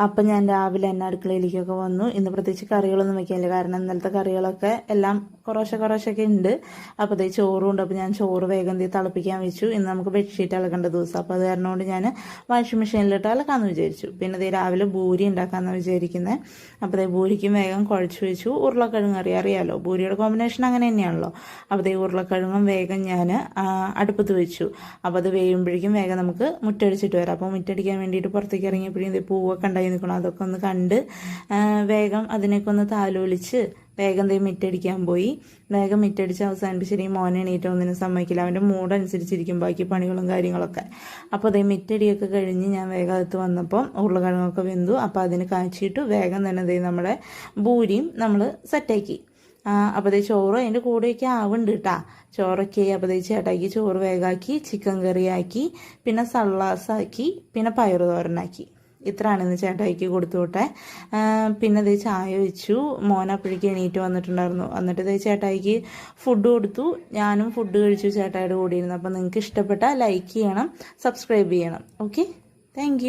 അപ്പം ഞാൻ രാവിലെ തന്നെ അടുക്കളയിലേക്കൊക്കെ വന്നു. ഇന്ന് പ്രത്യേകിച്ച് കറികളൊന്നും വെക്കാനില്ല, കാരണം ഇന്നലത്തെ കറികളൊക്കെ എല്ലാം കുറേശ്ശൊക്കെ ഉണ്ട്. അപ്പോൾ അതേ ചോറും ഉണ്ട്. അപ്പോൾ ഞാൻ ചോറ് വേഗം തിളപ്പിക്കാൻ വെച്ചു. ഇന്ന് നമുക്ക് ബെഡ്ഷീറ്റ് അലക്കേണ്ട ദിവസം, അപ്പോൾ അത് കാരണം കൊണ്ട് ഞാൻ വാഷിംഗ് മെഷീനിലിട്ട് അലക്കാമെന്ന് വിചാരിച്ചു. പിന്നെ അതേ രാവിലെ പൂരി ഉണ്ടാക്കാമെന്ന് വിചാരിക്കുന്നത്. അപ്പോൾ അതേ പൂരിക്കും വേഗം കുഴച്ച് വെച്ചു. ഉരുളക്കിഴങ്ങ് അറിയാലോ, പൂരിയുടെ കോമ്പിനേഷൻ അങ്ങനെ തന്നെയാണല്ലോ. അപ്പോൾ അതേ ഉരുളക്കിഴങ്ങും വേഗം ഞാൻ അടുപ്പത്ത് വെച്ചു. അപ്പോൾ അത് വേകുമ്പോഴേക്കും വേഗം നമുക്ക് മുറ്റടിച്ചിട്ട് വരാം. അപ്പോൾ മുറ്റടിക്കാൻ വേണ്ടിയിട്ട് പുറത്തേക്ക് ഇറങ്ങിയപ്പോഴും ഇത് പൂവൊക്കെ ഉണ്ടായി നിൽക്കണം. അതൊക്കെ ഒന്ന് കണ്ട് വേഗം അതിനൊക്കെ ഒന്ന് താലോലിച്ച് വേഗം മിറ്റടിക്കാൻ പോയി. വേഗം മിറ്റടിച്ച് അവസാനിപ്പിച്ചിട്ട് ഈ മോനെ എണീറ്റ് ഒന്നിനും സമ്മതിക്കില്ല. അവൻ്റെ മൂടനുസരിച്ചിരിക്കും ബാക്കി പണികളും കാര്യങ്ങളൊക്കെ. അപ്പോൾ അതേ മിറ്റടിയൊക്കെ കഴിഞ്ഞ് ഞാൻ വേഗം അകത്ത് വന്നപ്പോൾ ഉരുളക്കിഴങ്ങൊക്കെ വെന്തു. അപ്പോൾ അതിന് കാച്ചിട്ട് വേഗം തന്നെ നമ്മുടെ ബൂരിയും നമ്മൾ സെറ്റാക്കി. അപ്പോൾ അതേ ചോറ് അതിൻ്റെ കൂടെയൊക്കെ ആവുന്നുണ്ട് കേട്ടോ. ചോറൊക്കെ അപ്പോൾ അതേ ചേട്ടാക്കി ചോറ് വേഗമാക്കി, ചിക്കൻ കറിയാക്കി, പിന്നെ സള്ളാസാക്കി, പിന്നെ പയറ് തോരനാക്കി. ഇത്രയാണ് ഇന്ന് ചേട്ടായിക്ക് കൊടുത്തു വിട്ടെ. പിന്നെ ഇതേ ചായ വെച്ചു. മോൻ അപ്പോഴേക്ക് എണീറ്റ് വന്നിട്ടുണ്ടായിരുന്നു. എന്നിട്ട് ഇതേ ചേട്ടായിക്ക് ഫുഡ് കൊടുത്തു. ഞാനും ഫുഡ് കഴിച്ചു ചേട്ടായിയുടെ കൂടെ ഇരുന്നു. അപ്പോൾ നിങ്ങൾക്ക് ഇഷ്ടപ്പെട്ടാൽ ലൈക്ക് ചെയ്യണം, സബ്സ്ക്രൈബ് ചെയ്യണം. Okay, thank